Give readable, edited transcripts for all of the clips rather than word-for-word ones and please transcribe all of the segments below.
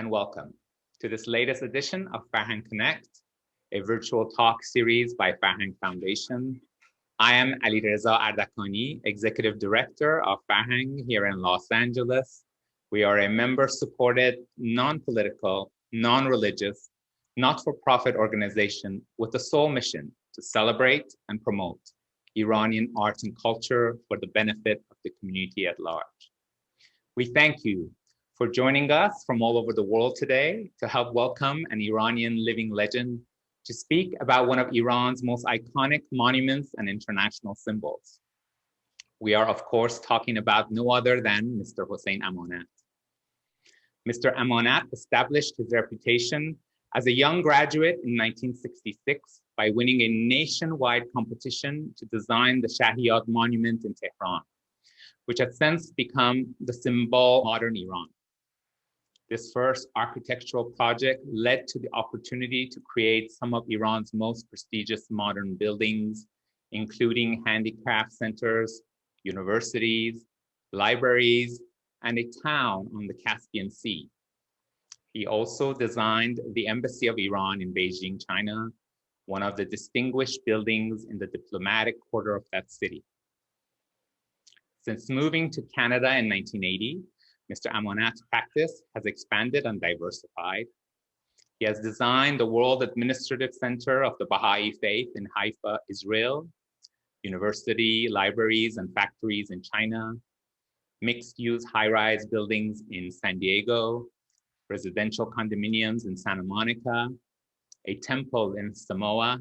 and welcome to this latest edition of Farhang Connect, a virtual talk series by Farhang Foundation. I am Ali Reza Ardakani, Executive Director of Farhang here in Los Angeles. We are a member-supported, non-political, non-religious, not-for-profit organization with the sole mission to celebrate and promote Iranian art and culture for the benefit of the community at large. We thank you for joining us from all over the world today to help welcome an Iranian living legend to speak about one of Iran's most iconic monuments and international symbols. We are, of course, talking about no other than Mr. Hossein Amanat. Mr. Amanat established his reputation as a young graduate in 1966 by winning a nationwide competition to design the Shahyad Monument in Tehran, which has since become the symbol of modern Iran. This first architectural project led to the opportunity to create some of Iran's most prestigious modern buildings, including handicraft centers, universities, libraries, and a town on the Caspian Sea. He also designed the Embassy of Iran in Beijing, China, one of the distinguished buildings in the diplomatic quarter of that city. Since moving to Canada in 1980, Mr. Amanat's practice has expanded and diversified. He has designed the World Administrative Center of the Baha'i Faith in Haifa, Israel, university, libraries, and factories in China, mixed-use high-rise buildings in San Diego, residential condominiums in Santa Monica, a temple in Samoa,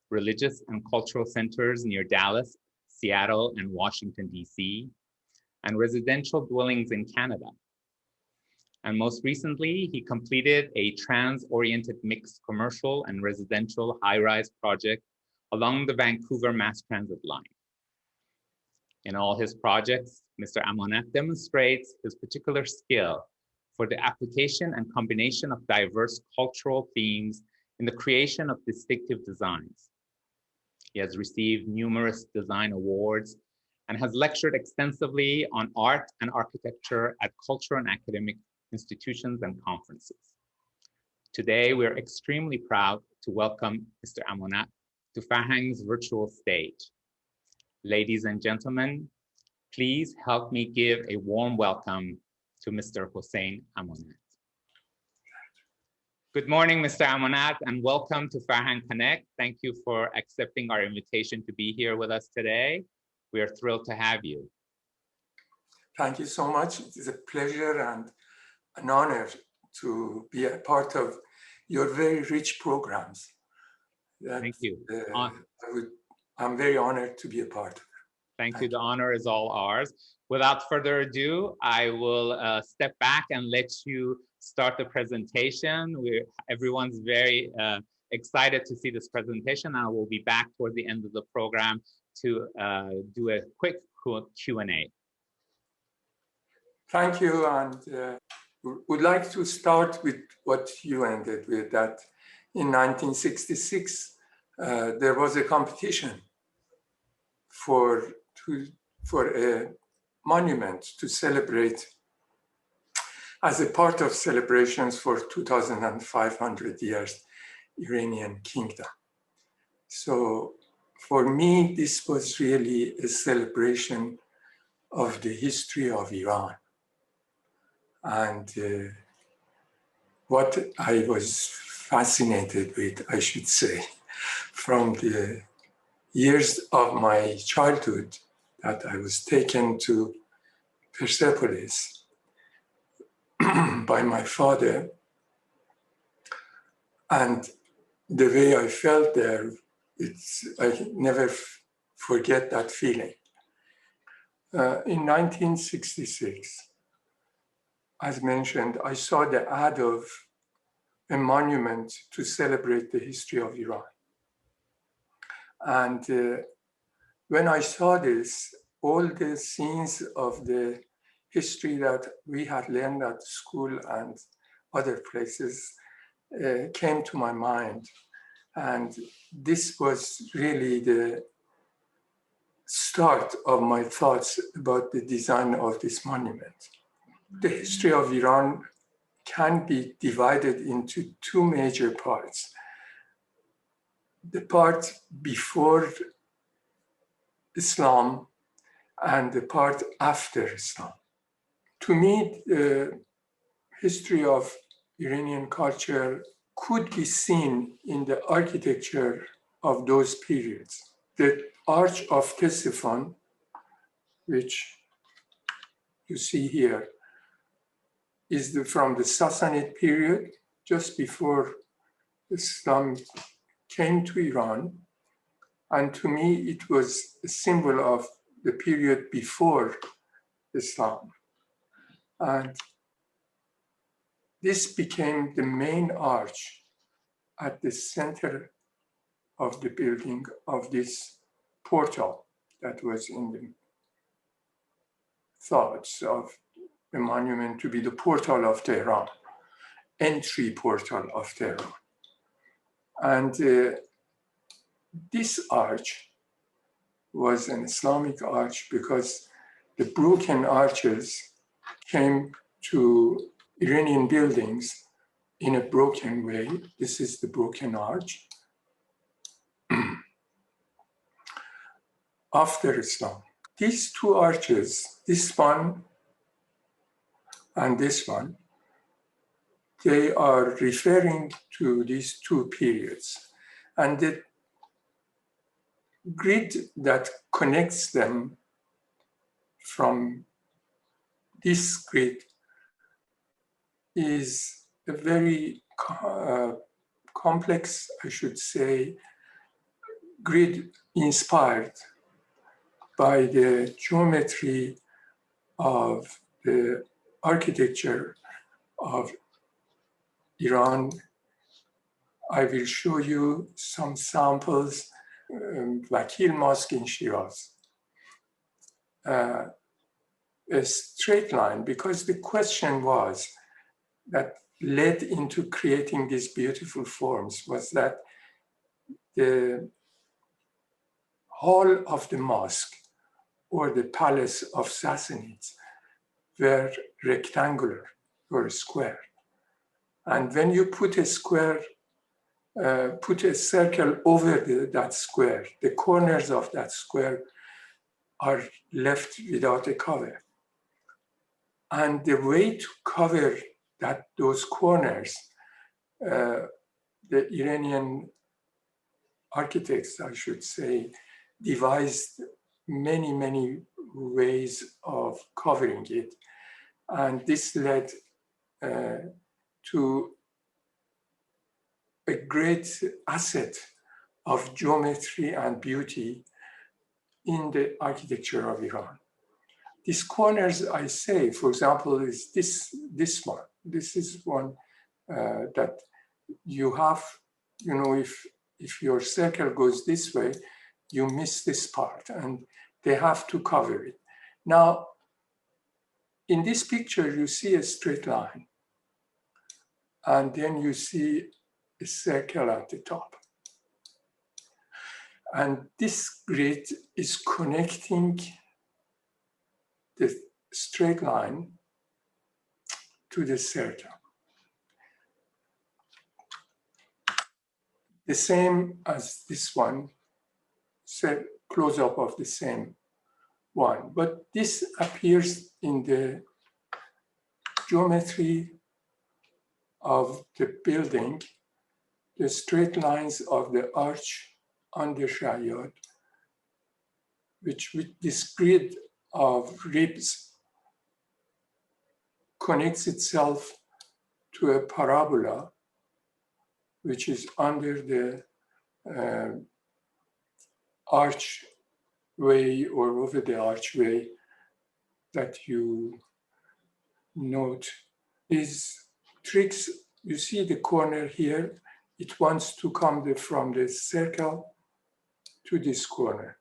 religious and cultural centers near Dallas, Seattle, and Washington, D.C., and residential dwellings in Canada. And most recently, he completed a trans-oriented mixed commercial and residential high-rise project along the Vancouver Mass Transit line. In all his projects, Mr. Amanat demonstrates his particular skill for the application and combination of diverse cultural themes in the creation of distinctive designs. He has received numerous design awards and has lectured extensively on art and architecture at cultural and academic institutions and conferences. Today, we're extremely proud to welcome Mr. Amanat to Farhang's virtual stage. Ladies and gentlemen, please help me give a warm welcome to Mr. Hossein Amanat. Good morning, Mr. Amanat, and welcome to Farhang Connect. Thank you for accepting our invitation to be here with us today. We are thrilled to have you. Thank you so much. It is a pleasure and an honor to be a part of your very rich programs. Thank you. I'm very honored to be a part of it. Thank you. The honor is all ours. Without further ado, I will step back and let you start the presentation. Everyone's very excited to see this presentation. I will be back toward the end of the program to do a quick Q&A. Thank you, and would like to start with what you ended with, that in 1966, there was a competition for a monument to celebrate as a part of celebrations for 2,500 years Iranian kingdom. So for me, this was really a celebration of the history of Iran. And what I was fascinated with, I should say, from the years of my childhood, that I was taken to Persepolis by my father, and the way I felt there, I never forget that feeling. In 1966, as mentioned, I saw the ad of a monument to celebrate the history of Iran. And when I saw this, all the scenes of the history that we had learned at school and other places came to my mind. And this was really the start of my thoughts about the design of this monument. The history of Iran can be divided into two major parts. The part before Islam and the part after Islam. To me, the history of Iranian culture could be seen in the architecture of those periods. The Arch of Ctesiphon, which you see here, is from the Sassanid period, just before Islam came to Iran. And to me, it was a symbol of the period before Islam. And this became the main arch at the center of the building of this portal that was in the thoughts of the monument to be the portal of Tehran, entry portal of Tehran. And this arch was an Islamic arch because the broken arches came to Iranian buildings in a broken way. This is the broken arch after Islam. These two arches, this one and this one, they are referring to these two periods. And the grid that connects them from this grid is a very complex, I should say, grid inspired by the geometry of the architecture of Iran. I will show you some samples. Vakil Mosque in Shiraz. A straight line, because the question was that led into creating these beautiful forms was that the hall of the mosque or the palace of Sassanids were rectangular or square. And when you put a square, put a circle over that square, the corners of that square are left without a cover. And the way to cover those corners, the Iranian architects, I should say, devised many, many ways of covering it. And this led to a great asset of geometry and beauty in the architecture of Iran. These corners, I say, for example, is this one. This is one that you have, if your circle goes this way, you miss this part and they have to cover it. Now, in this picture, you see a straight line and then you see a circle at the top. And this grid is connecting the straight line to the circle. The same as this one, close-up of the same one. But this appears in the geometry of the building, the straight lines of the arch under Shahyad, which with this grid of ribs connects itself to a parabola, which is under the archway or over the archway that you note. These tricks, you see the corner here, it wants to come from the circle to this corner.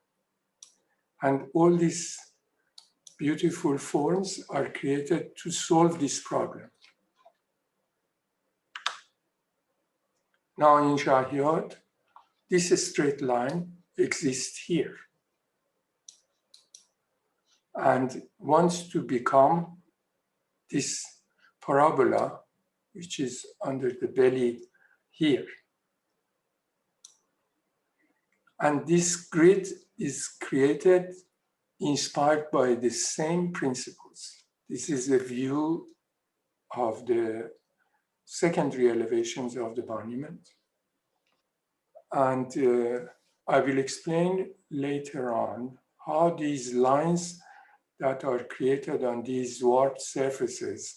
And all these beautiful forms are created to solve this problem. Now in Shahyad, this straight line exists here and wants to become this parabola which is under the belly here. And this grid is created inspired by the same principles. This is a view of the secondary elevations of the monument. And I will explain later on how these lines that are created on these warped surfaces,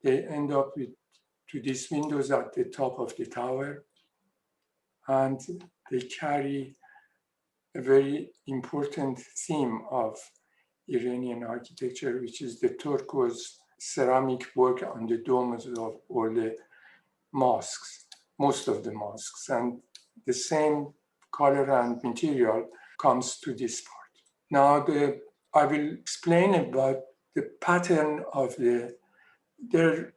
they end up to these windows at the top of the tower, and they carry a very important theme of Iranian architecture, which is the turquoise ceramic work on the domes of all the mosques, most of the mosques, and the same color and material comes to this part. Now, I will explain about the pattern of there's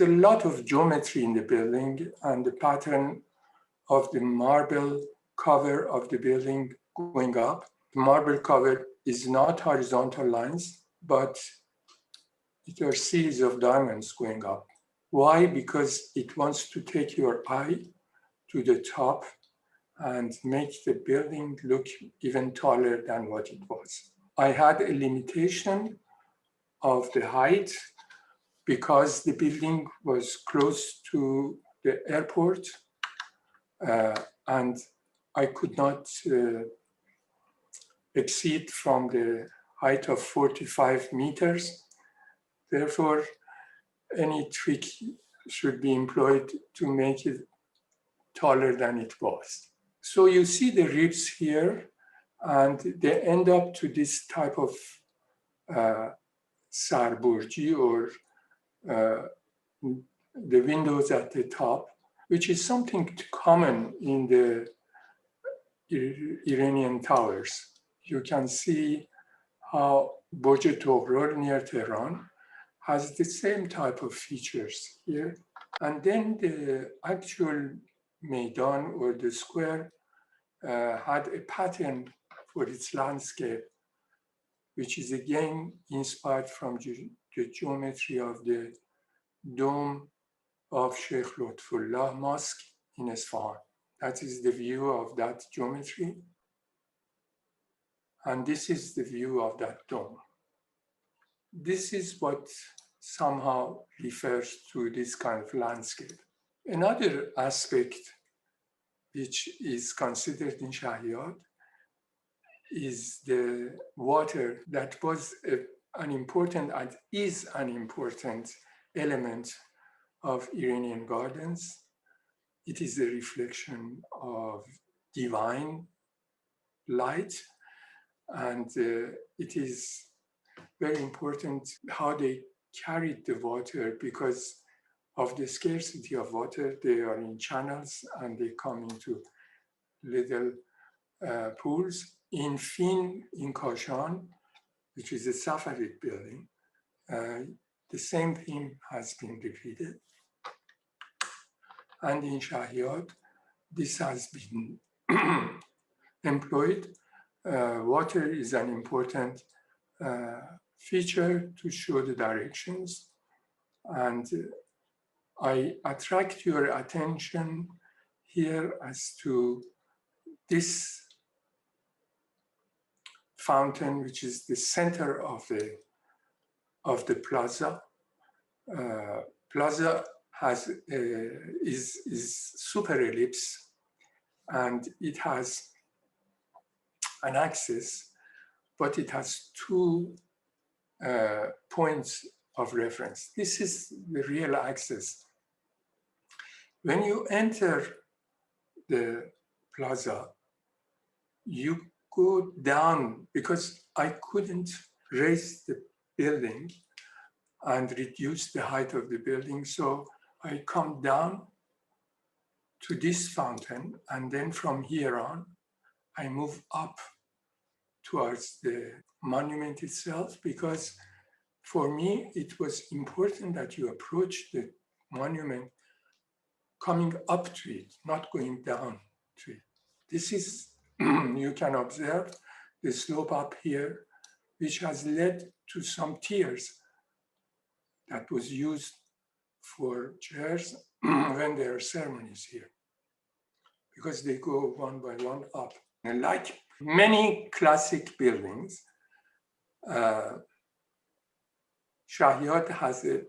a lot of geometry in the building, and the pattern of the marble cover of the building going up. The marble cover is not horizontal lines, but it are series of diamonds going up. Why? Because it wants to take your eye to the top and make the building look even taller than what it was. I had a limitation of the height because the building was close to the airport, and I could not exceed from the height of 45 meters. Therefore, any trick should be employed to make it taller than it was. So you see the ribs here, and they end up to this type of sarburji, or the windows at the top, which is something common in the Iranian towers. You can see how Burj Toghrol near Tehran has the same type of features here. And then the actual Maidan, or the square, had a pattern for its landscape, which is again inspired from the geometry of the dome of Sheikh Lutfullah Mosque in Isfahan. That is the view of that geometry. And this is the view of that dome. This is what somehow refers to this kind of landscape. Another aspect which is considered in Shahyad is the water that was an important and is an important element of Iranian gardens. It is a reflection of divine light, and it is very important how they carried the water. Because of the scarcity of water, they are in channels and they come into little pools. In Fin, in Kashan, which is a Safavid building, the same theme has been repeated. And in Shahyad, this has been employed. Water is an important feature to show the directions. And I attract your attention here as to this fountain, which is the center of the plaza. Plaza is super ellipse, and it has an axis, but it has two points of reference. This is the real axis. When you enter the plaza, you go down, because I couldn't raise the building and reduce the height of the building. So I come down to this fountain, and then from here on, I move up towards the monument itself, because for me, it was important that you approach the monument coming up to it, not going down to it. This is, you can observe the slope up here, which has led to some tiers that was used for chairs when there are ceremonies here, because they go one by one up. And like many classic buildings, Shahyad has a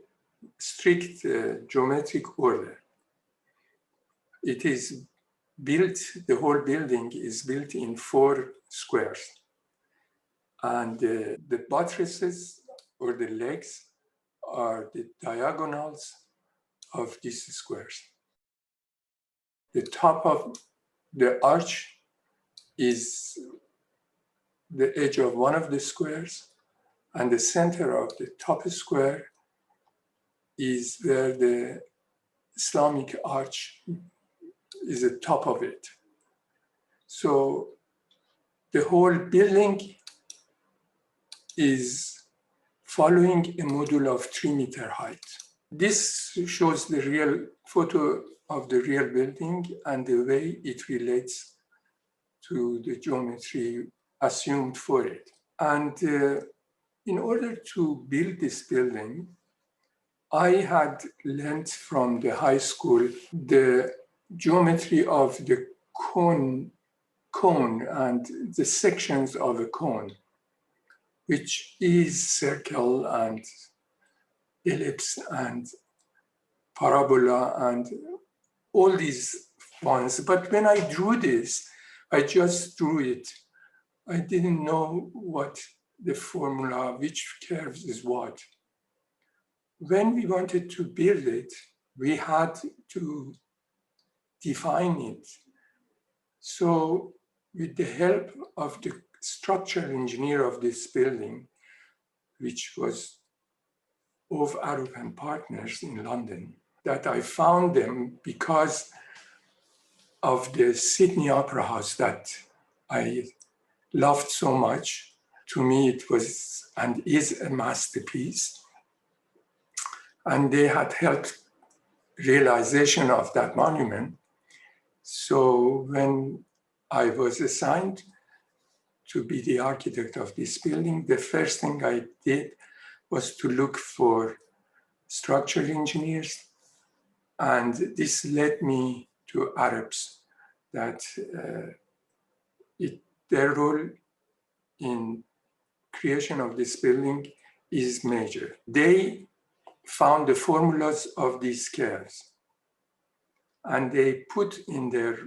strict geometric order. It is built, the whole building is built in 4 squares. And the buttresses or the legs are the diagonals of these squares. The top of the arch is the edge of one of the squares, and the center of the top square is where the Islamic arch is the top of it. So the whole building is following a module of 3-meter height. This shows the real photo of the real building and the way it relates to the geometry assumed for it. And in order to build this building, I had learned from the high school the geometry of the cone and the sections of a cone, which is circle and ellipse and parabola and all these ones. But when I drew this, I just drew it. I didn't know what the formula, which curves is what. When we wanted to build it, we had to define it. So with the help of the structural engineer of this building, which was of Arab and Partners in London, that I found them because of the Sydney Opera House that I loved so much. To me, it was and is a masterpiece. And they had helped realization of that monument. So when I was assigned to be the architect of this building, the first thing I did was to look for structural engineers. And this led me to Arabs, that their role in creation of this building is major. They found the formulas of these curves, and they put in their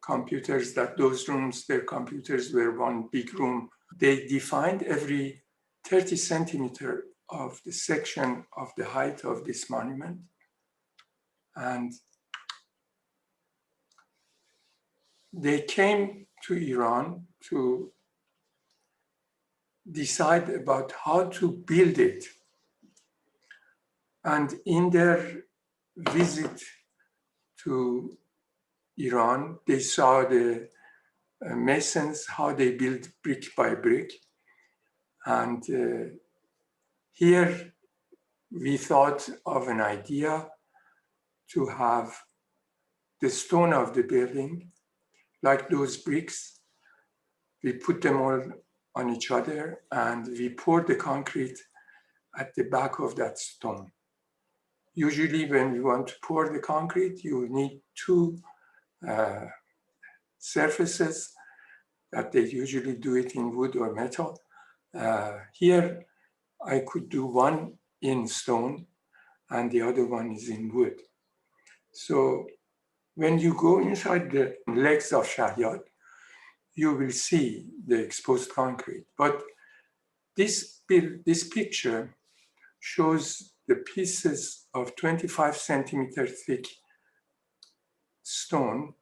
computers that those rooms, their computers were one big room. They defined every 30 centimeter of the section of the height of this monument. And they came to Iran to decide about how to build it. And in their visit to Iran, they saw the masons, how they build brick by brick. And here we thought of an idea to have the stone of the building, like those bricks, we put them all on each other and we poured the concrete at the back of that stone. Usually when you want to pour the concrete, you need 2 surfaces that they usually do it in wood or metal. Here, I could do one in stone and the other one is in wood. So when you go inside the legs of Shahyad, you will see the exposed concrete. But this picture shows the pieces of 25 centimeter thick stone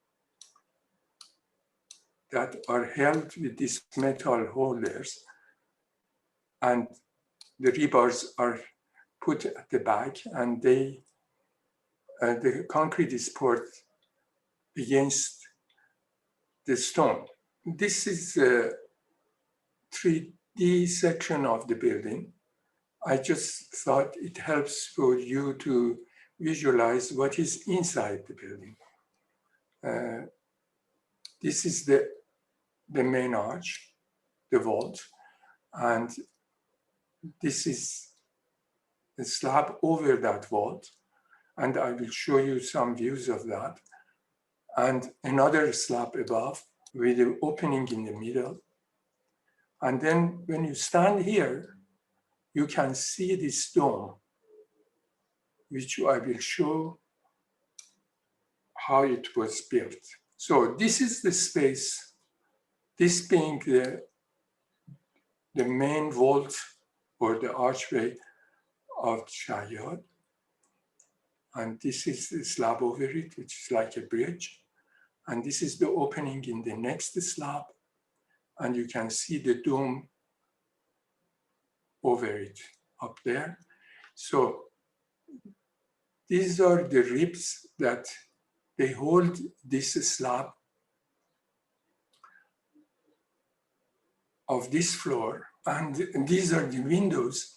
that are held with these metal holders, and the rebars are put at the back, and the concrete is poured against the stone. This is a 3D section of the building. I just thought it helps for you to visualize what is inside the building. This is the main arch, the vault, and this is the slab over that vault. And I will show you some views of that. And another slab above with an opening in the middle. And then when you stand here, you can see this dome, which I will show how it was built. So this is the space, this being the main vault or the archway of Shahyad. And this is the slab over it, which is like a bridge. And this is the opening in the next slab. And you can see the dome over it up there. So these are the ribs that they hold this slab of this floor. And these are the windows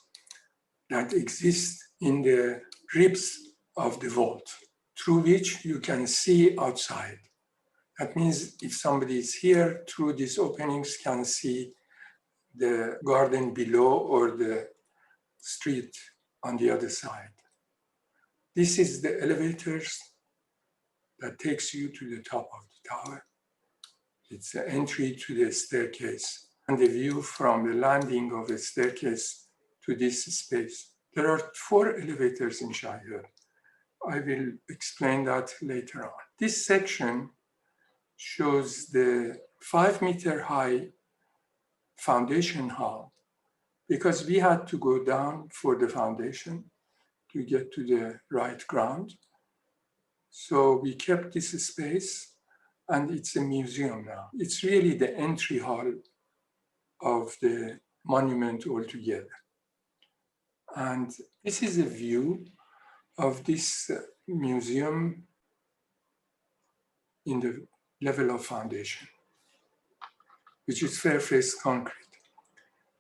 that exist in the ribs of the vault, through which you can see outside. That means if somebody is here, through these openings can see the garden below or the street on the other side. This is the elevators that takes you to the top of the tower. It's the entry to the staircase and the view from the landing of the staircase to this space. There are 4 elevators in Shahyad. I will explain that later on. This section shows the 5-meter high foundation hall, because we had to go down for the foundation to get to the right ground. So we kept this space, and it's a museum now. It's really the entry hall of the monument altogether. And this is a view of this museum in the level of foundation, which is fair-faced concrete.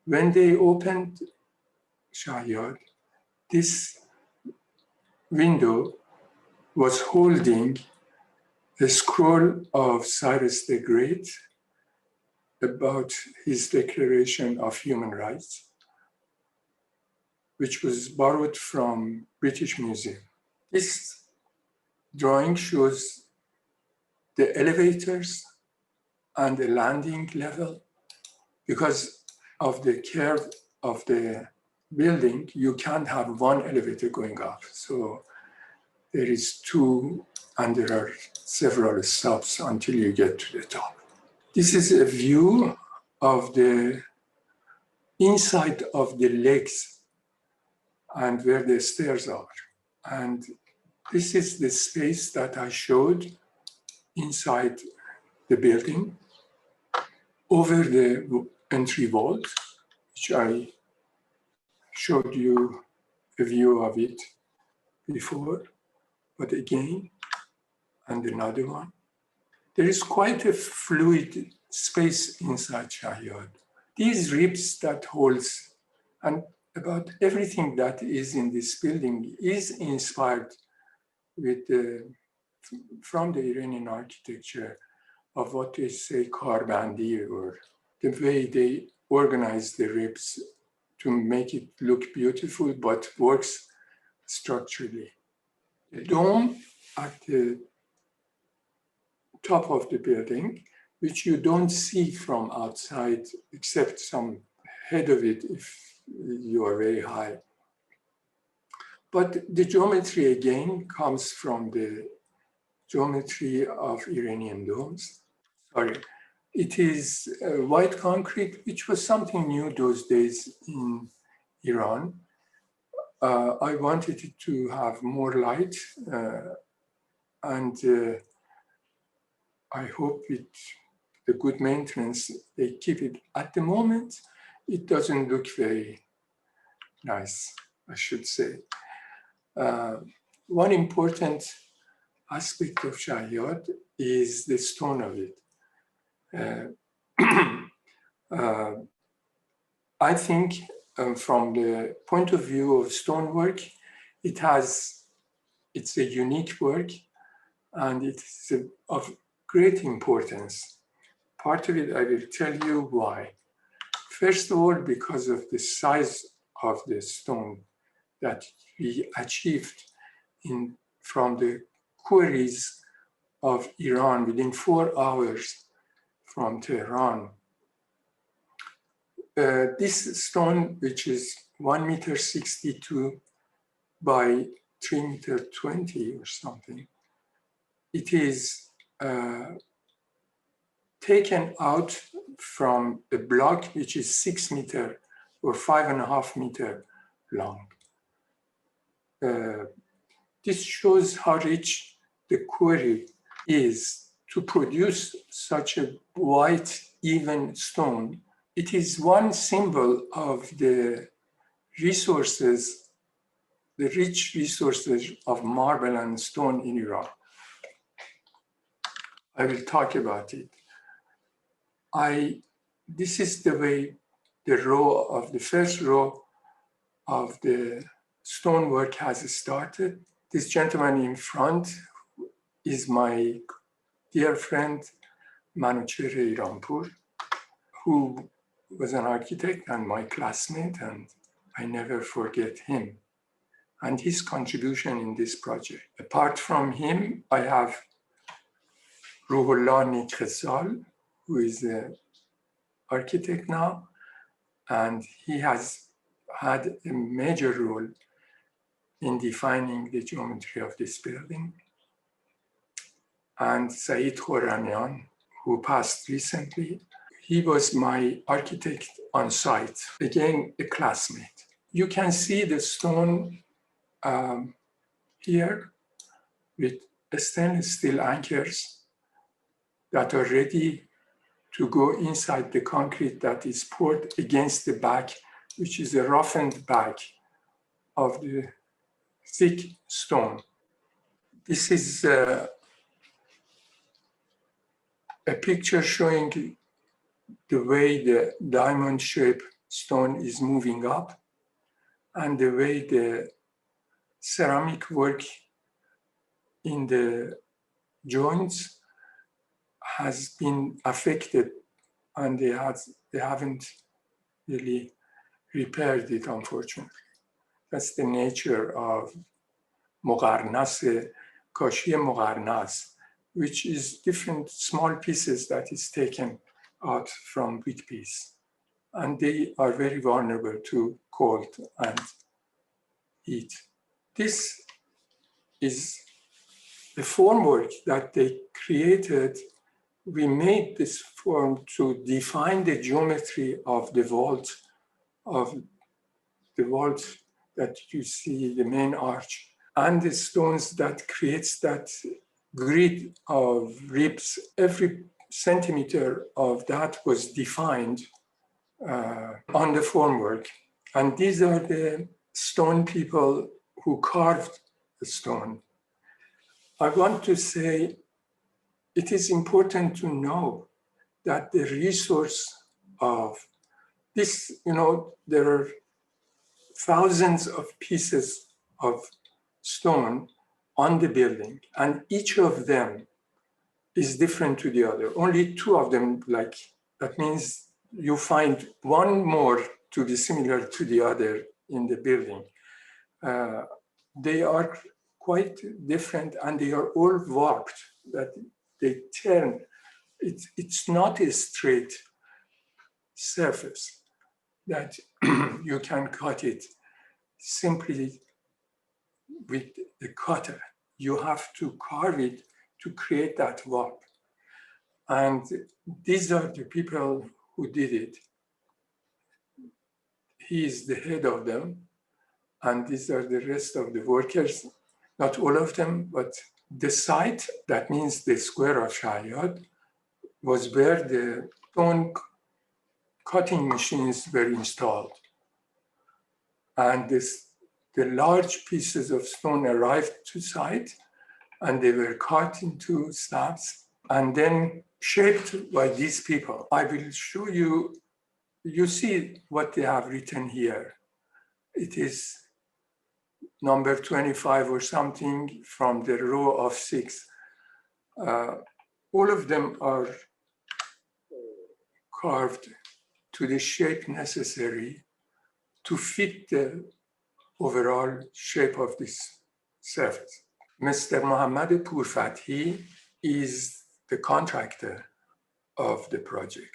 When they opened Shahyad, this window was holding a scroll of Cyrus the Great about his Declaration of Human Rights, which was borrowed from British Museum. This drawing shows the elevators and the landing level. Because of the curve of the building, you can't have one elevator going up. So there is 2, and there are several stops until you get to the top. This is a view of the inside of the legs and where the stairs are. And this is the space that I showed inside the building over the entry vault, which I showed you a view of it before, but again, and another one. There is quite a fluid space inside Shahyad. These ribs that holds, and about everything that is in this building is inspired with from the Iranian architecture of what they say karbandi, or the way they organize the ribs to make it look beautiful, but works structurally. The dome at the top of the building, which you don't see from outside, except some head of it if you are very high. But the geometry again comes from the geometry of Iranian domes. Sorry, it is white concrete, which was something new those days in Iran. I wanted it to have more light, and I hope with the good maintenance, they keep it. At the moment, it doesn't look very nice, I should say. One important aspect of Shahyad is the stone of it. I think from the point of view of stonework, it's a unique work, and it's of great importance. Part of it, I will tell you why. First of all, because of the size of the stone that we achieved in from the quarries of Iran within 4 hours from Tehran. This stone, which is 1.62 meters by 3.20 meters or something, it is taken out from a block which is 6 meters or 5.5 meters long. This shows how rich the quarry is to produce such a white, even stone. It is one symbol of the resources, the rich resources of marble and stone in Iran. I will talk about it. This is the way the first row of the stonework has started. This gentleman in front is my dear friend Monu Iranpur, who was an architect and my classmate, and I never forget him and his contribution in this project. Apart from him, I have Ruhollah Nikhesal, who is an architect now, and he has had a major role in defining the geometry of this building. And Saeed Khorramian, who passed recently, he was my architect on site, again, a classmate. You can see the stone here with stainless steel anchors that are ready to go inside the concrete that is poured against the back, which is a roughened back of the thick stone. This is a picture showing the way the diamond-shaped stone is moving up and the way the ceramic work in the joints has been affected, and they haven't really repaired it, unfortunately. That's the nature of مقرنس کاشی مقرنس, which is different small pieces that is taken out from big piece. And they are very vulnerable to cold and heat. This is the formwork that they created. We made this form to define the geometry of the vault that you see, the main arch, and the stones that creates that grid of ribs. Every centimeter of that was defined on the formwork. And these are the stone people who carved the stone. I want to say it is important to know that the resource of this, there are thousands of pieces of stone on the building, and each of them is different to the other. Only 2 of them, that means you find one more to be similar to the other in the building. They are quite different, and they are all warped, that they turn. It's not a straight surface that you can cut it simply with the cutter. You have to carve it to create that warp. And these are the people who did it. He is the head of them, and these are the rest of the workers. Not all of them, but the site, that means the square of Shahyad, was where the stone cutting machines were installed. And the large pieces of stone arrived to site, and they were cut into slabs and then shaped by these people. I will show you, you see what they have written here. It is number 25 or something from the row of 6. All of them are carved to the shape necessary to fit the overall shape of this surface. Mr. Mohammad Pourfathi is the contractor of the project.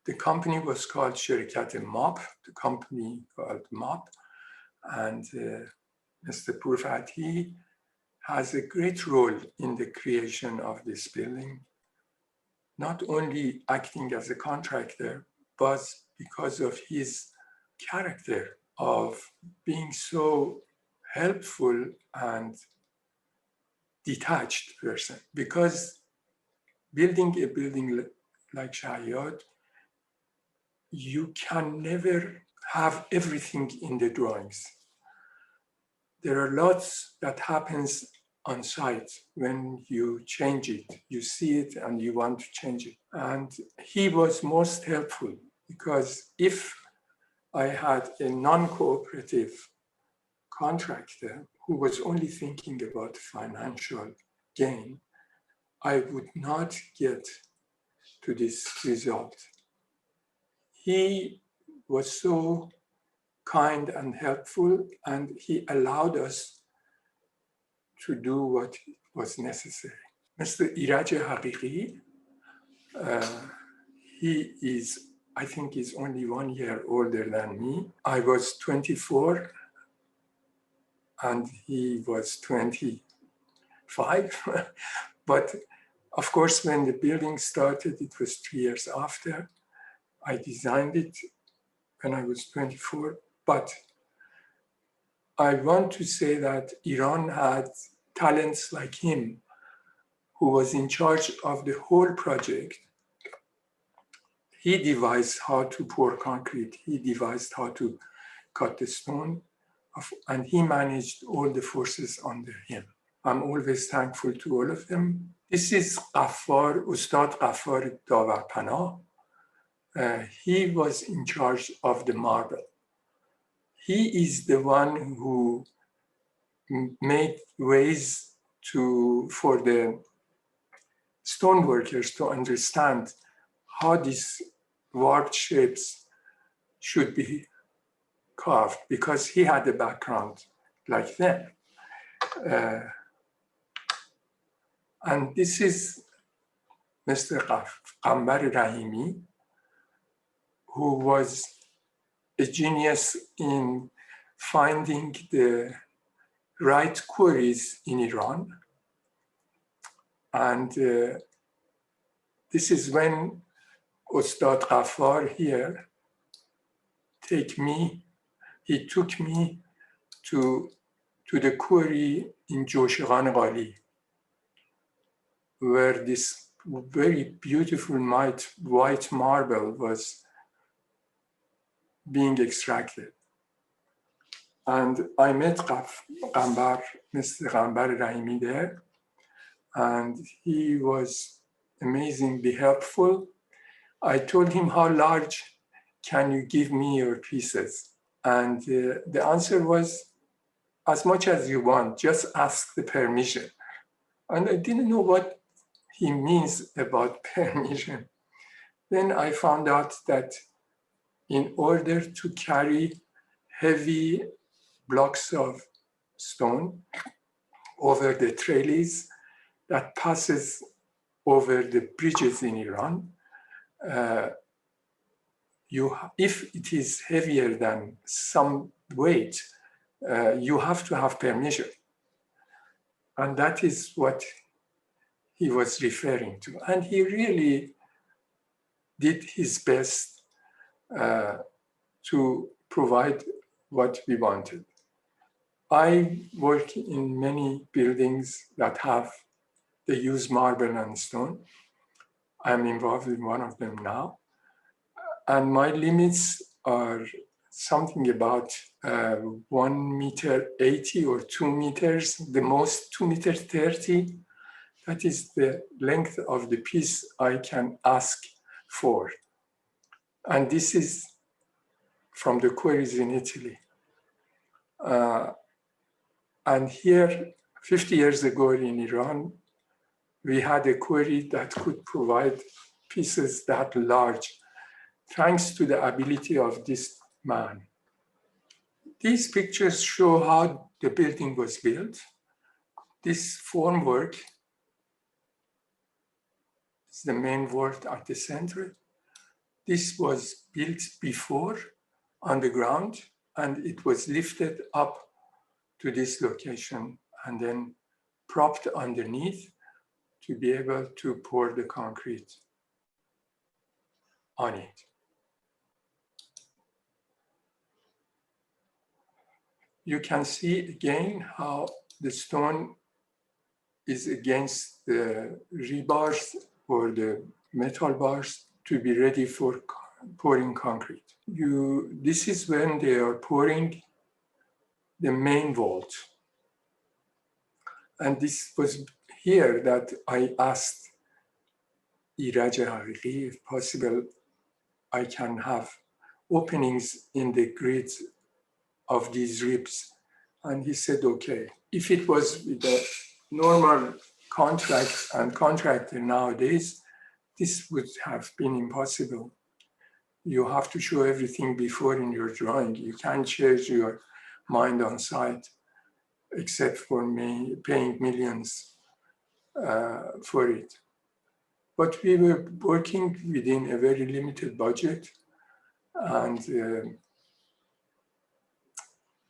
The company was called Shahyad Monument, the company called MOP, and Mr. Pourfathi has a great role in the creation of this building, not only acting as a contractor, but because of his character of being so helpful and detached person. Because building a building like Shahyad, you can never have everything in the drawings. There are lots that happens on site when you change it. You see it and you want to change it. And he was most helpful, because if I had a non-cooperative contractor who was only thinking about financial gain, I would not get to this result. He was so kind and helpful, and he allowed us to do what was necessary. Mr. Iraj Haqiqi, he is, I think he's only 1 year older than me. I was 24 and he was 25. But of course, when the building started, it was 3 years after. I designed it when I was 24. But I want to say that Iran had talents like him, who was in charge of the whole project. He devised how to pour concrete. He devised how to cut the stone, and he managed all the forces under him. I'm always thankful to all of them. This is Ghaffar, Ustad Ghaffar Dawarpanah. He was in charge of the marble. He is the one who made ways for the stone workers to understand how these warped shapes should be carved, because he had a background like them. And this is Mr. Qambar Rahimi, who was a genius in finding the right quarries in Iran. And this is when Ustad Ghaffar here he took me to the quarry in Joshigan Ghali, where this very beautiful white marble was being extracted. And I met Mr. Qambar Rahimi there, and he was amazingly helpful. I told him, how large can you give me your pieces? And the answer was, as much as you want, just ask the permission. And I didn't know what he means about permission. Then I found out that in order to carry heavy blocks of stone over the trellis that passes over the bridges in Iran, if it is heavier than some weight, you have to have permission. And that is what he was referring to. And he really did his best to provide what we wanted. I work in many buildings that they use marble and stone. I'm involved in one of them now. And my limits are something about 1.80 meters or 2 meters, the most 2.30 meters. That is the length of the piece I can ask for. And this is from the quarries in Italy. And here, 50 years ago in Iran, we had a quarry that could provide pieces that large, thanks to the ability of this man. These pictures show how the building was built. This formwork is the main word at the center. This was built before on the ground, and it was lifted up to this location and then propped underneath to be able to pour the concrete on it. You can see again how the stone is against the rebars or the metal bars to be ready for pouring concrete. This is when they are pouring the main vault. And this was here that I asked Iraj Haqiqi, if possible, I can have openings in the grids of these ribs. And he said, okay. If it was with the normal contract and contractor nowadays, this would have been impossible. You have to show everything before in your drawing. You can't change your mind on site, except for me paying millions for it. But we were working within a very limited budget, and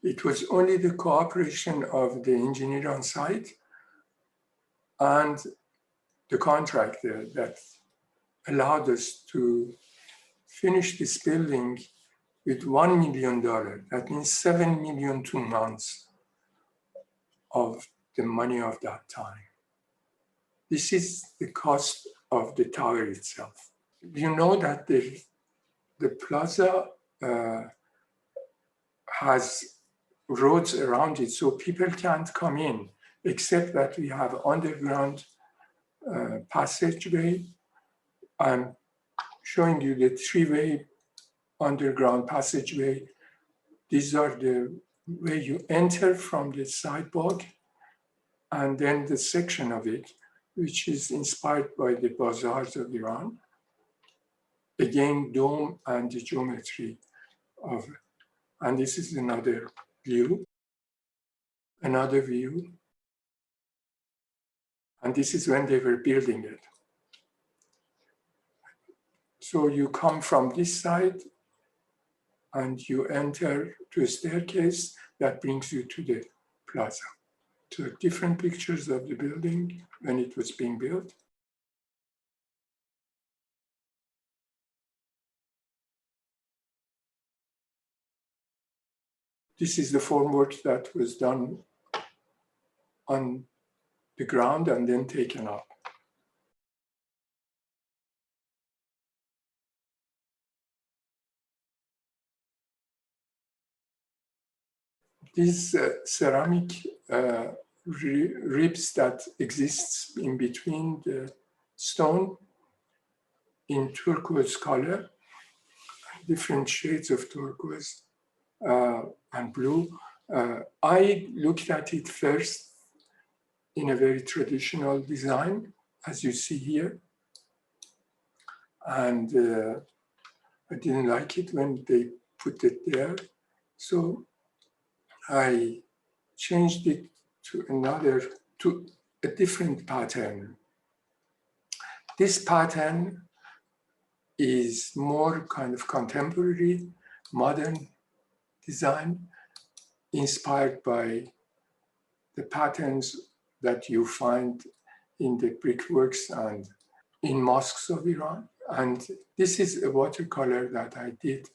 it was only the cooperation of the engineer on site and the contractor that allowed us to finish this building with $1 million. That means 7 million 2 months of the money of that time. This is the cost of the tower itself. You know that the plaza has roads around it, so people can't come in, except that we have underground passageway. I'm showing you the three-way underground passageway. These are the way you enter from the sidewalk, and then the section of it, which is inspired by the bazaars of Iran. Again, dome and the geometry of it. And this is another view, another view. And this is when they were building it. So you come from this side and you enter to a staircase that brings you to the plaza. So different pictures of the building when it was being built. This is the formwork that was done on the ground and then taken up. These ceramic ribs that exists in between the stone in turquoise color, different shades of turquoise and blue. I looked at it first in a very traditional design, as you see here. And I didn't like it when they put it there. So I changed it to a different pattern. This pattern is more kind of contemporary, modern design, inspired by the patterns that you find in the brickworks and in mosques of Iran. And this is a watercolor that I did,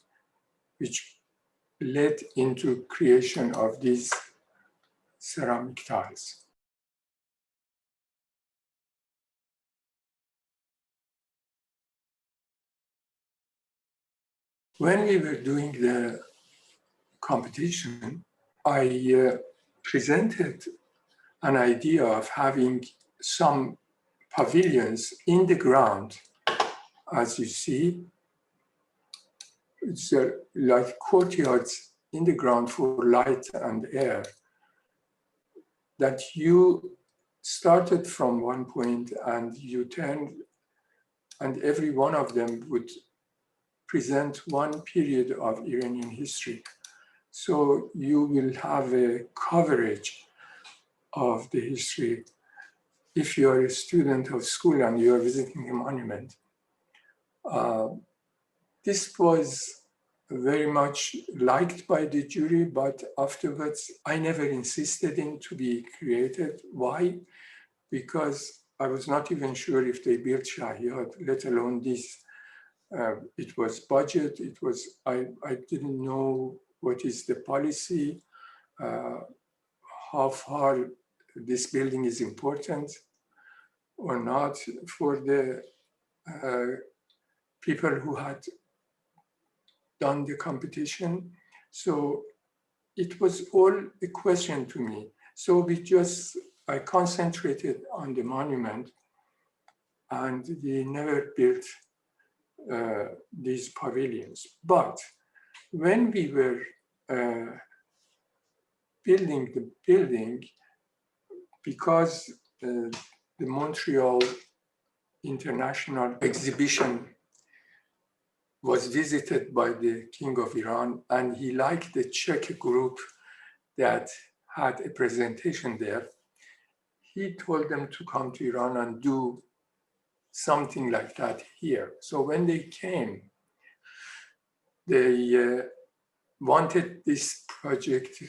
which led into creation of these ceramic tiles. When we were doing the competition, I presented an idea of having some pavilions in the ground. As you see, it's like courtyards in the ground for light and air, that you started from one point and you turned, and every one of them would present one period of Iranian history. So you will have a coverage of the history. If you are a student of school and you are visiting a monument, this was very much liked by the jury, but afterwards I never insisted in to be created. Why? Because I was not even sure if they built Shahyad, let alone this. It was budget, I didn't know what is the policy, how far this building is important or not for the people who had done the competition. So it was all a question to me. So I concentrated on the monument, and we never built these pavilions. But when we were building the building, because the Montreal International Exhibition was visited by the King of Iran, and he liked the Czech group that had a presentation there. He told them to come to Iran and do something like that here. So when they came, they wanted this project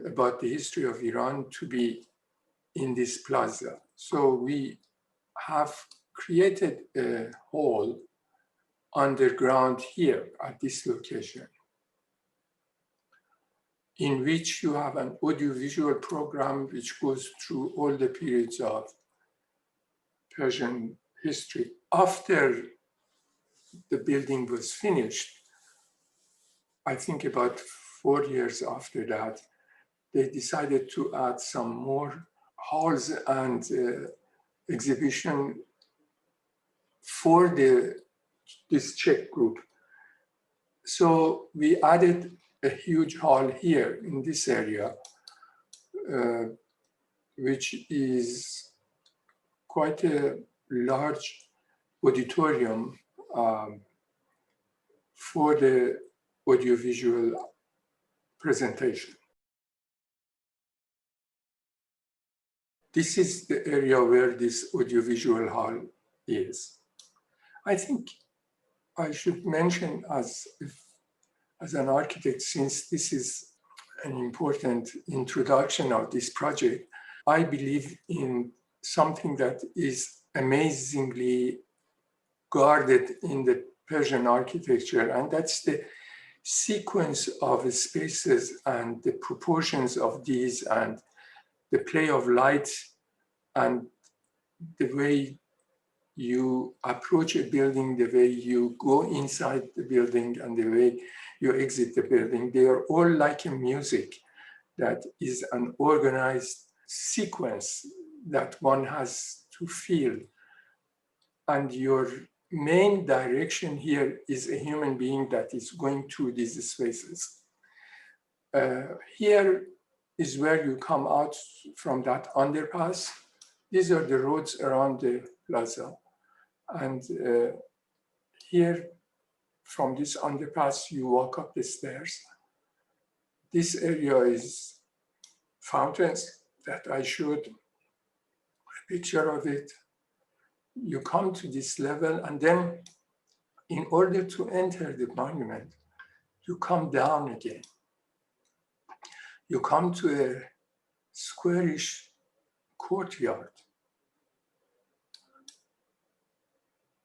about the history of Iran to be in this plaza. So we have created a hall underground here at this location, in which you have an audiovisual program which goes through all the periods of Persian history. After the building was finished, I think about 4 years after that, they decided to add some more halls and exhibition for this Czech group. So we added a huge hall here in this area, which is quite a large auditorium for the audiovisual presentation. This is the area where this audiovisual hall is. I think I should mention as an architect, since this is an important introduction of this project, I believe in something that is amazingly guarded in the Persian architecture, and that's the sequence of spaces and the proportions of these and the play of light and the way you approach a building, the way you go inside the building and the way you exit the building. They are all like a music that is an organized sequence that one has to feel. And your main direction here is a human being that is going through these spaces. Here is where you come out from that underpass. These are the roads around the plaza. And here, from this underpass, you walk up the stairs. This area is fountains that I showed a picture of it. You come to this level, and then in order to enter the monument, you come down again. You come to a squarish courtyard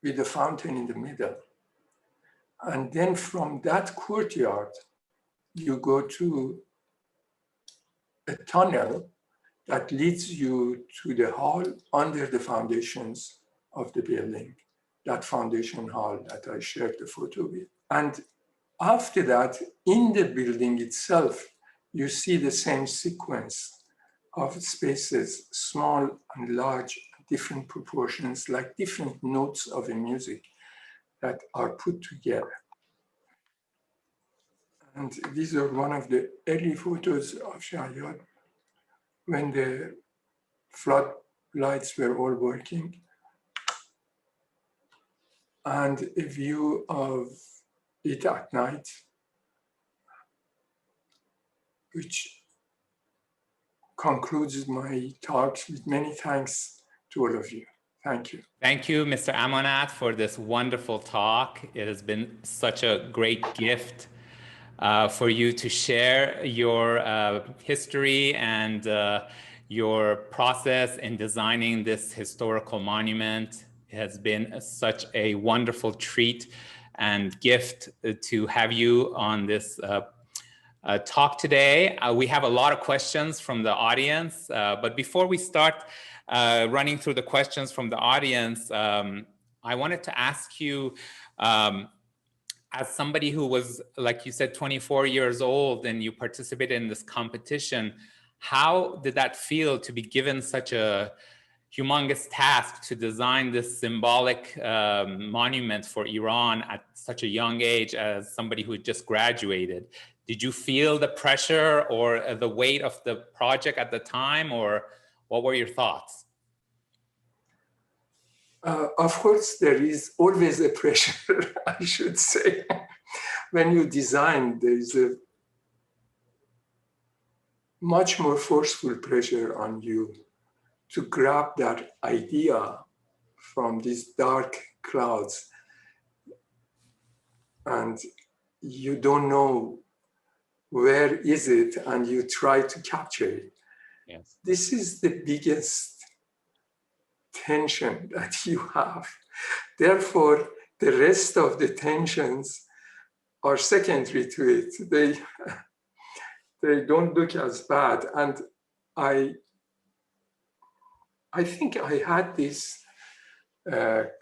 with a fountain in the middle. And then from that courtyard, you go to a tunnel that leads you to the hall under the foundations of the building, that foundation hall that I shared the photo with. And after that, in the building itself, you see the same sequence of spaces, small and large, different proportions, like different notes of a music that are put together. And these are one of the early photos of Shahyad when the floodlights were all working. And a view of it at night, which concludes my talk with many thanks to all of you. Thank you. Thank you, Mr. Amanat, for this wonderful talk. It has been such a great gift for you to share your history and your process in designing this historical monument. It has been such a wonderful treat and gift to have you on this talk today. We have a lot of questions from the audience, but before we start running through the questions from the audience, I wanted to ask you, as somebody who was, like you said, 24 years old and you participated in this competition, how did that feel to be given such a humongous task to design this symbolic monument for Iran at such a young age as somebody who just graduated? Did you feel the pressure or the weight of the project at the time, or what were your thoughts? Of course, there is always a pressure, I should say. When you design, there is a much more forceful pressure on you to grab that idea from these dark clouds, and you don't know where is it, and you try to capture it. Yes. This is the biggest tension that you have. Therefore, the rest of the tensions are secondary to it. They don't look as bad. And I think I had this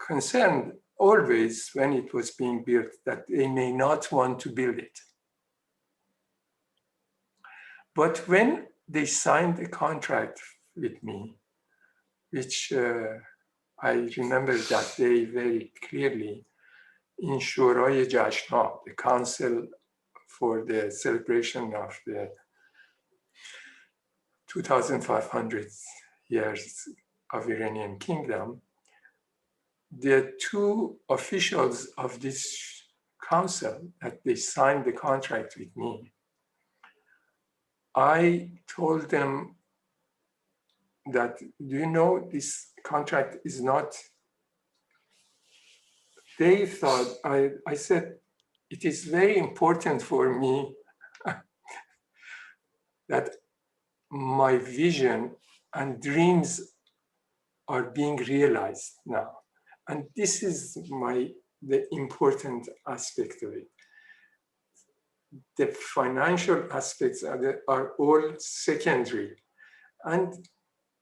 concern always when it was being built, that they may not want to build it. But when they signed a contract with me, which I remember that day very clearly, in Shurای Jashnab, the council for the celebration of the 2,500 years of Iranian kingdom, the two officials of this council that they signed the contract with me, I told them that, do you know, this contract is not, they thought, I said, it is very important for me that my vision and dreams are being realized now. And this is the important aspect of it. The financial aspects are all secondary. And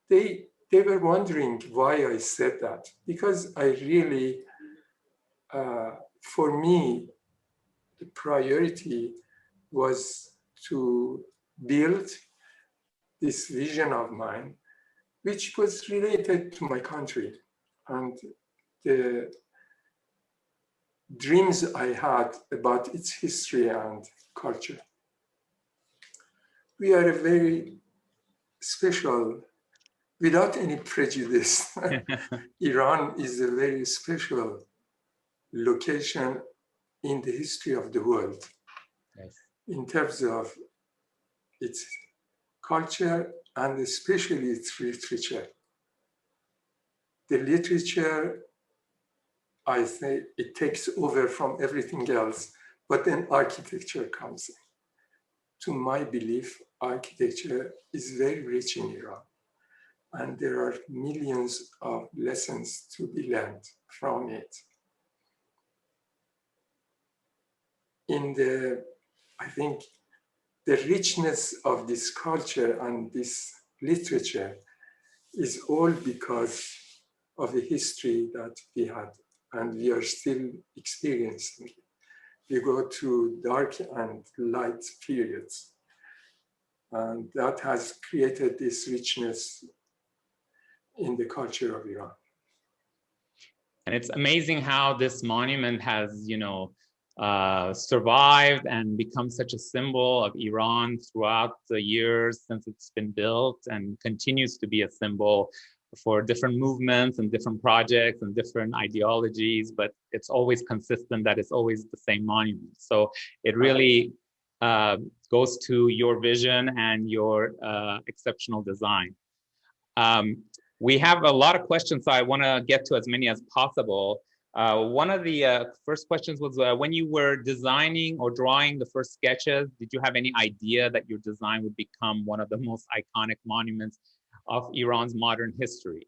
they were wondering why I said that, because I really, for me, the priority was to build this vision of mine, which was related to my country and the dreams I had about its history and culture. We are a very special, without any prejudice, Iran is a very special location in the history of the world. Yes. In terms of its culture and especially its literature. The literature, I say, it takes over from everything else, but then architecture comes in. To my belief, architecture is very rich in Iran, and there are millions of lessons to be learned from it. I think the richness of this culture and this literature is all because of the history that we had, and we are still experiencing it. We go through dark and light periods, and that has created this richness in the culture of Iran. And it's amazing how this monument has, survived and become such a symbol of Iran throughout the years since it's been built, and continues to be a symbol for different movements and different projects and different ideologies, but it's always consistent that it's always the same monument. So it really goes to your vision and your exceptional design. We have a lot of questions, so I want to get to as many as possible. One of the first questions was when you were designing or drawing the first sketches, did you have any idea that your design would become one of the most iconic monuments of Iran's modern history?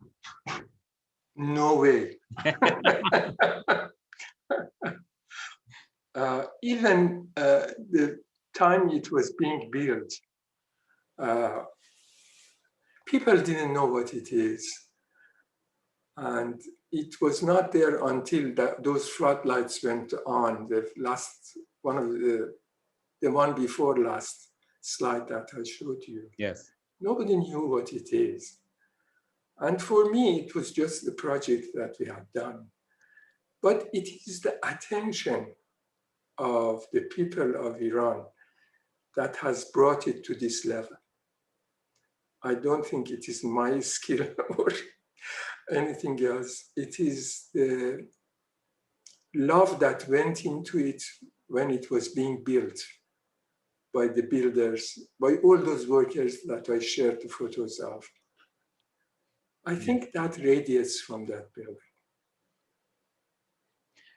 No way. Even the time it was being built, people didn't know what it is. And it was not there until those floodlights went on. The last one of the one before last slide that I showed you. Yes. Nobody knew what it is. And for me, it was just the project that we had done. But it is the attention of the people of Iran that has brought it to this level. I don't think it is my skill or anything else. It is the love that went into it when it was being built by the builders, by all those workers that I shared the photos of. I think that radiates from that building.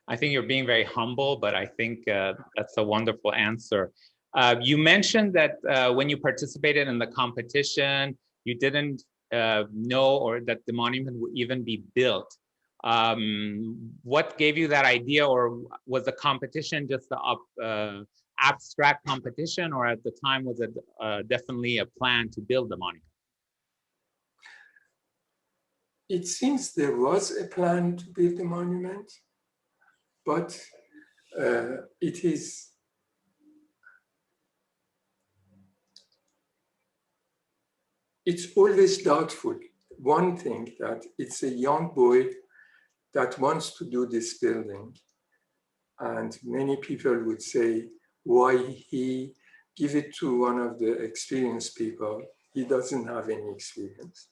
I think you're being very humble, but I think that's a wonderful answer. You mentioned that when you participated in the competition, you didn't know or that the monument would even be built. What gave you that idea, or was the competition just an abstract competition, or at the time was it definitely a plan to build the monument? It seems there was a plan to build the monument, but it's always doubtful. One thing that it's a young boy that wants to do this building. And many people would say, why he give it to one of the experienced people? He doesn't have any experience.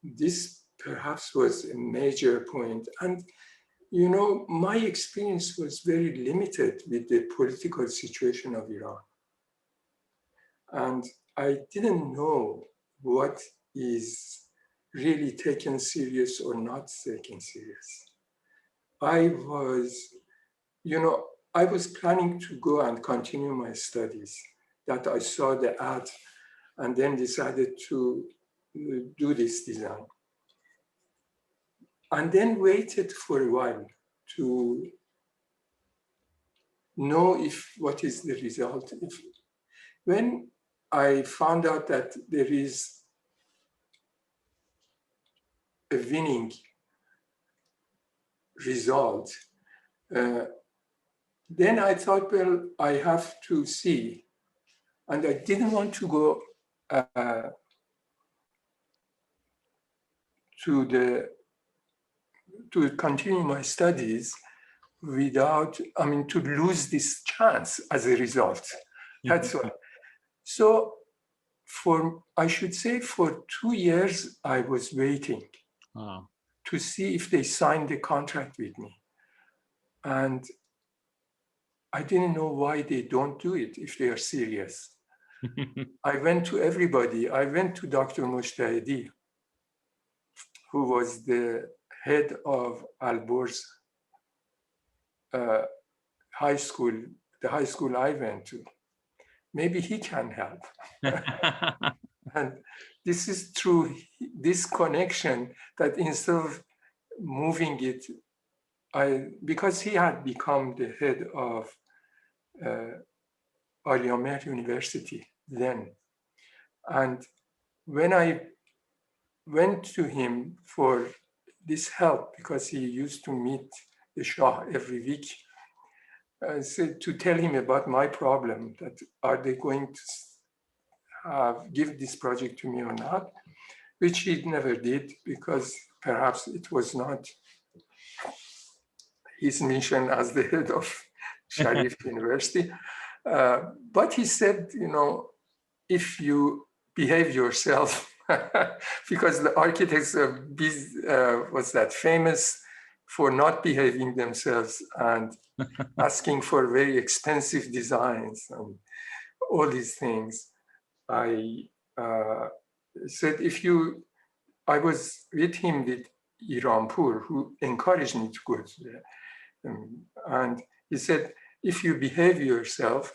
This perhaps was a major point. And, you know, my experience was very limited with the political situation of Iran. And I didn't know what is really taken serious or not taken serious. I was planning to go and continue my studies, that I saw the ad and then decided to do this design. And then waited for a while to know what is the result. When I found out that there is a winning result, then I thought, well, I have to see. And I didn't want to go to continue my studies to lose this chance as a result. That's why. So I should say for 2 years, I was waiting to see if they signed the contract with me. And I didn't know why they don't do it if they are serious. I went to everybody. I went to Dr. Mujtahidi, who was the head of Al-Bor's high school, the high school I went to. Maybe he can help. And this is through this connection that instead of moving it, because he had become the head of AIA University then. And when I went to him for this help, because he used to meet the Shah every week, I said to tell him about my problem, that are they going to give this project to me or not, which he never did, because perhaps it was not his mission as the head of Sharif University. But he said, you know, if you behave yourself, because the architects was that famous for not behaving themselves and asking for very expensive designs and all these things. I said, I was with him with Iranpur, who encouraged me to go to there. And he said, if you behave yourself,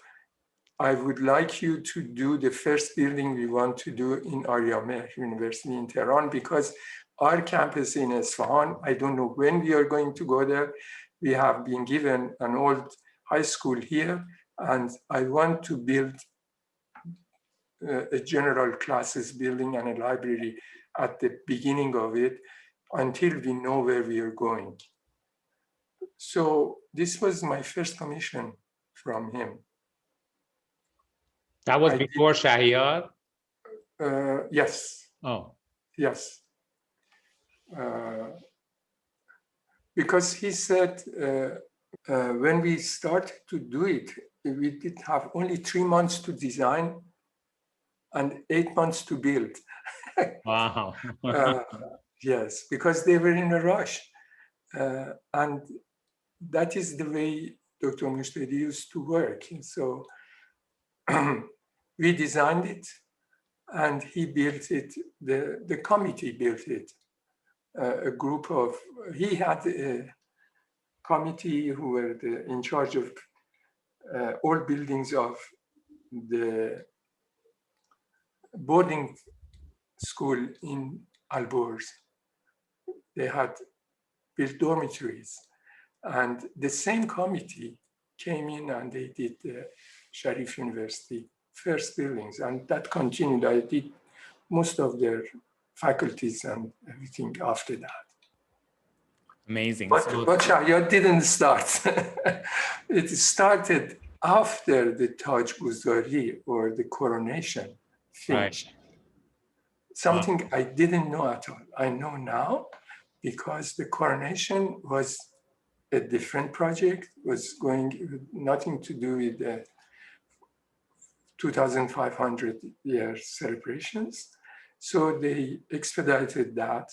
I would like you to do the first building we want to do in AIA University in Tehran, because our campus in Isfahan, I don't know when we are going to go there. We have been given an old high school here, and I want to build a general classes building and a library at the beginning of it until we know where we are going. So this was my first commission from him. That was before Shahyad? Yes. Oh. Yes. Because he said, when we started to do it, we did have only 3 months to design and 8 months to build. Wow. Yes, because they were in a rush. And that is the way Dr. Mushtedi used to work. And so we designed it and he built it, the committee built it. A group of, he had a committee who were in charge of all buildings of the boarding school in Alborz. They had built dormitories. And the same committee came in and they did the Sharif University first buildings. And that continued. I did most of their faculties and everything after that. Amazing. But Shahyad didn't start. It started after the Taj Guzari or the coronation finished. Right. Something I didn't know at all. I know now because the coronation was a different project, was going nothing to do with the 2,500 year celebrations. So they expedited that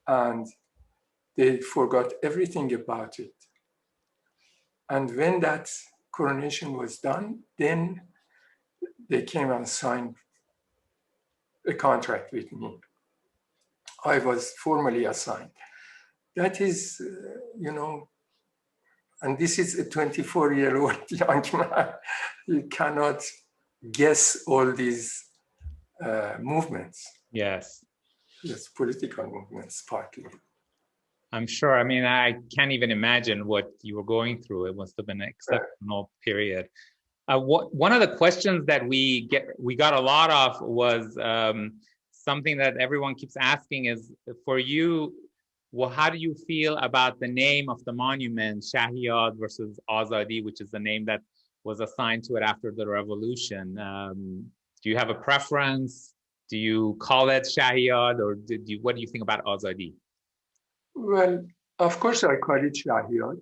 and they forgot everything about it. And when that coronation was done, then they came and signed a contract with me. I was formally assigned. That is, and this is a 24-year-old young man. You cannot guess all these movements. Yes. Yes, political movements, partly. I'm sure. I mean, I can't even imagine what you were going through. It must have been an exceptional period. One of the questions that we got a lot of was something that everyone keeps asking is, for you, well, how do you feel about the name of the monument, Shahyad versus Azadi, which is the name that was assigned to it after the revolution? Do you have a preference? Do you call it Shahyad, or what do you think about Azadi? Well, of course I call it Shahyad.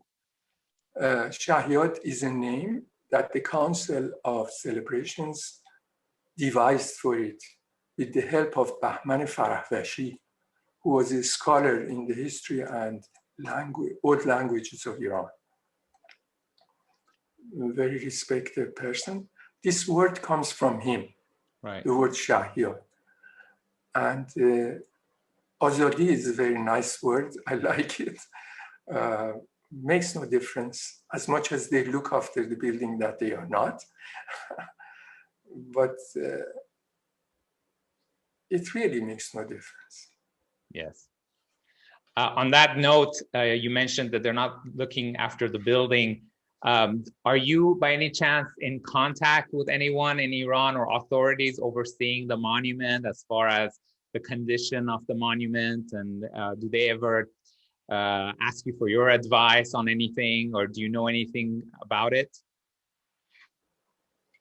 Shahyad is a name that the Council of Celebrations devised for it with the help of Bahman Farahvashi, who was a scholar in the history and old languages of Iran. A very respected person. This word comes from him, right. The word Shahyad. And Azadi is a very nice word. I like it. Makes no difference as much as they look after the building that they are not. But it really makes no difference. Yes. On that note, you mentioned that they're not looking after the building. Are you by any chance in contact with anyone in Iran or authorities overseeing the monument as far as the condition of the monument? And do they ever ask you for your advice on anything, or do you know anything about it?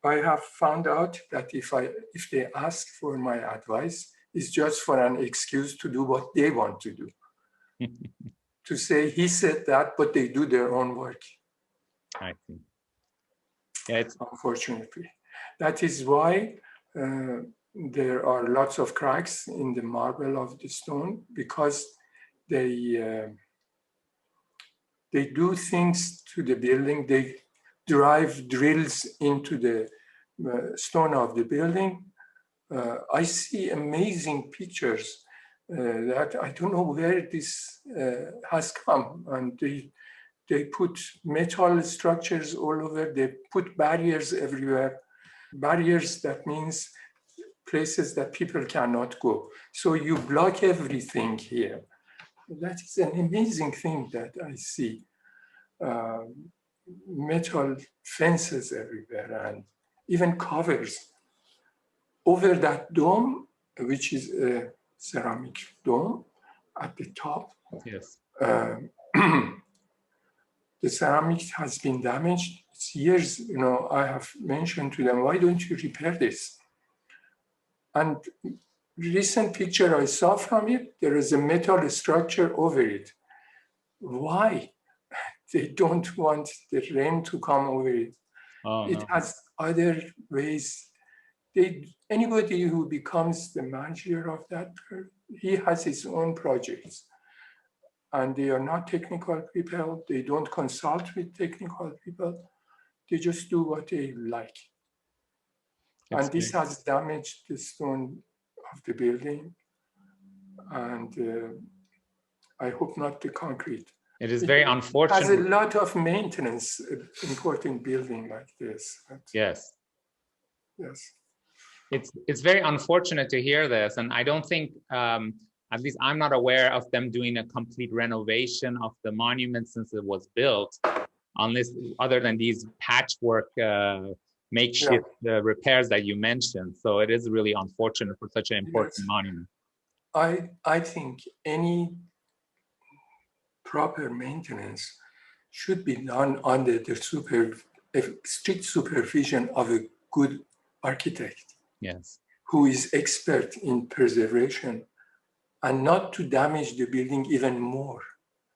I have found out that if they ask for my advice, it's just for an excuse to do what they want to do. To say he said that, but they do their own work. I see. Yeah, unfortunately. That is why there are lots of cracks in the marble of the stone, because they They do things to the building. They drive drills into the stone of the building. I see amazing pictures that I don't know where this has come. And they put metal structures all over. They put barriers everywhere. Barriers, that means places that people cannot go. So you block everything here. That is an amazing thing that I see. Metal fences everywhere and even covers. Over that dome, which is a ceramic dome at the top, yes. The ceramic has been damaged. It's years, I have mentioned to them, why don't you repair this? And recent picture I saw from it, there is a metal structure over it. Why? They don't want the rain to come over it. Oh, it has other ways. Anybody who becomes the manager of that, he has his own projects. And they are not technical people. They don't consult with technical people. They just do what they like. And this has damaged the stone of the building. And I hope not the concrete. It is very unfortunate. It has a lot of maintenance, important building like this. Yes. Yes. It's very unfortunate to hear this. And I don't think, at least I'm not aware of them doing a complete renovation of the monument since it was built, unless other than these patchwork makeshift repairs that you mentioned. So it is really unfortunate for such an important monument. I think any proper maintenance should be done under the strict supervision of a good architect. Yes. Who is expert in preservation and not to damage the building even more.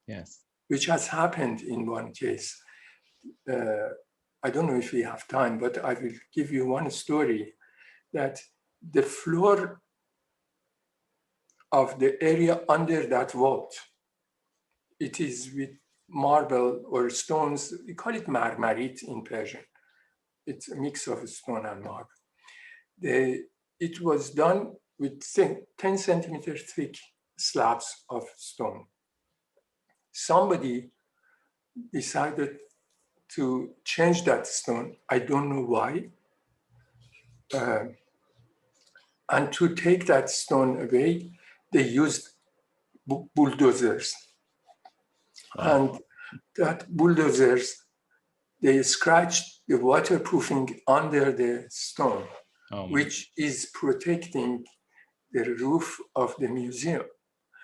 Yes. Which has happened in one case. I don't know if we have time, but I will give you one story that the floor of the area under that vault, it is with marble or stones. We call it marmarit in Persian. It's a mix of stone and marble. It was done with 10 centimeter thick slabs of stone. Somebody decided to change that stone. I don't know why. And to take that stone away, they used bulldozers. Wow. And that bulldozers, they scratched the waterproofing under the stone, which is protecting the roof of the museum.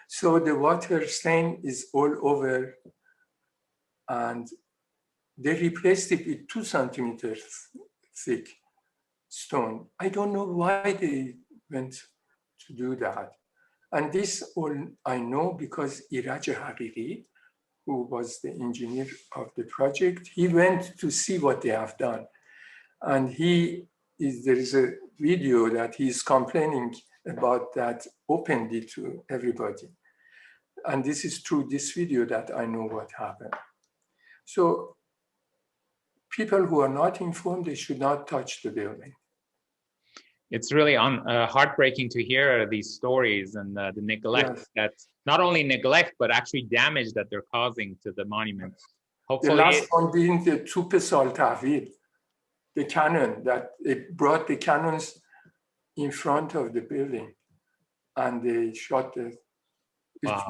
So the water stain is all over, and they replaced it with 2 centimeters thick stone. I don't know why they went to do that. And this all I know because Iraj Haqiqi, who was the engineer of the project, he went to see what they have done. And there is a video that he's complaining about that openly to everybody. And this is through this video that I know what happened. So people who are not informed, they should not touch the building. It's really heartbreaking to hear these stories and the neglect that not only neglect, but actually damage that they're causing to the monument. Hopefully, the last one being the Tup Sal Tahvil, the cannon that they brought the cannons in front of the building and they shot it,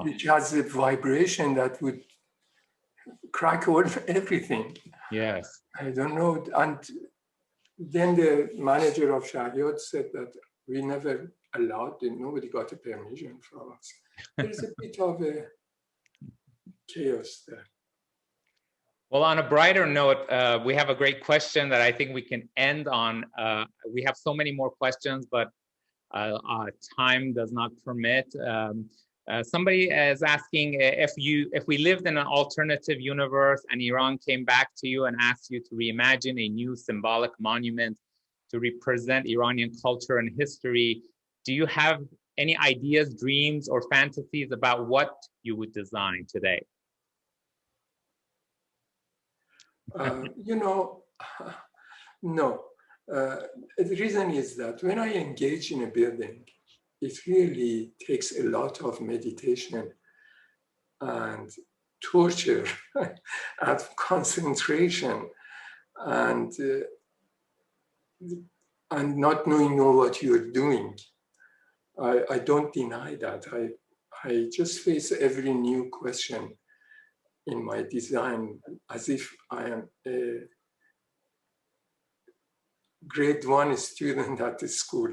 which has a vibration that would crack all everything. Yes. I don't know. And then the manager of Shahyad said that we never allowed it. Nobody got a permission from us. There's a bit of a chaos there. Well, on a brighter note, we have a great question that I think we can end on. We have so many more questions, but time does not permit. Somebody is asking if we lived in an alternative universe and Iran came back to you and asked you to reimagine a new symbolic monument to represent Iranian culture and history, do you have any ideas, dreams, or fantasies about what you would design today? You know, no. The reason is that when I engage in a building, it really takes a lot of meditation and torture and concentration and not knowing what you're doing. I don't deny that. I just face every new question in my design as if I am a grade 1 student at the school.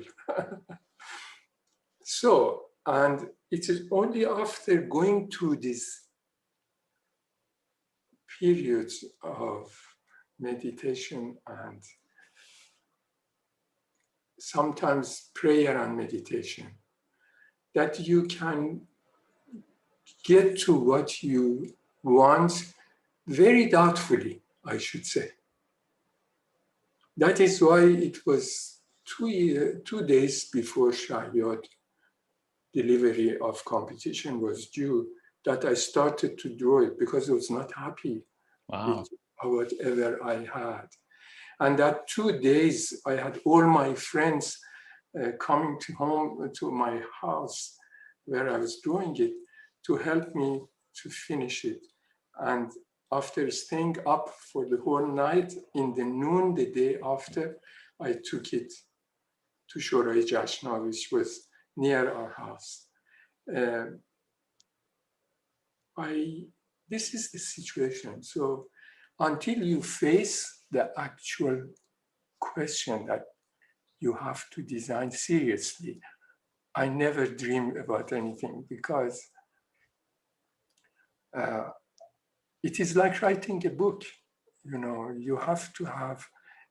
So, and it is only after going through these periods of meditation and sometimes prayer and meditation that you can get to what you want very doubtfully, I should say. That is why it was 2 days before Shahyad delivery of competition was due that I started to draw it because I was not happy with whatever I had. And that 2 days, I had all my friends coming to my house where I was drawing it to help me to finish it. And after staying up for the whole night, in the noon, the day after, I took it to Shorai Jashna, which was near our house. This is the situation. So until you face the actual question that you have to design seriously, I never dream about anything because it is like writing a book. You know, you have to have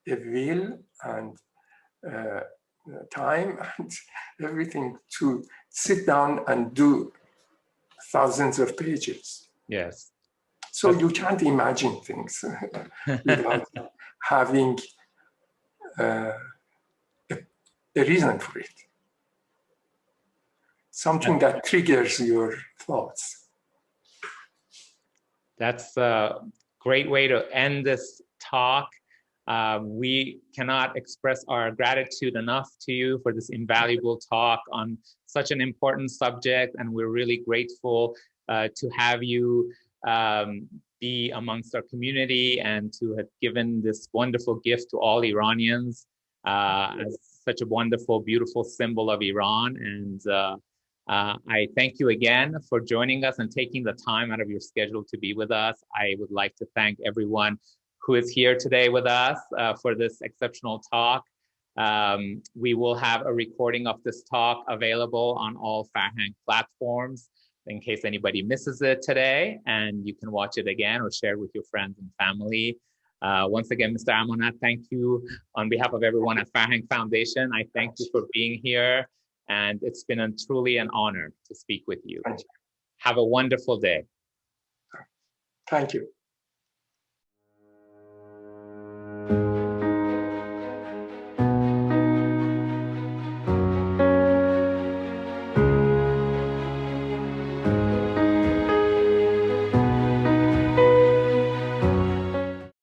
a will and time and everything to sit down and do thousands of pages. Yes. So you can't imagine things without having a reason for it. Something that triggers your thoughts. That's a great way to end this talk. We cannot express our gratitude enough to you for this invaluable talk on such an important subject, and we're really grateful to have you be amongst our community and to have given this wonderful gift to all Iranians as such a wonderful, beautiful symbol of Iran. And I thank you again for joining us and taking the time out of your schedule to be with us. I would like to thank everyone who is here today with us for this exceptional talk. We will have a recording of this talk available on all Farhang platforms in case anybody misses it today, and you can watch it again or share it with your friends and family. Once again, Mr. Amanat, thank you on behalf of everyone at Farhang Foundation. I thank you for being here, and it's been truly an honor to speak with you. Have a wonderful day. Thank you.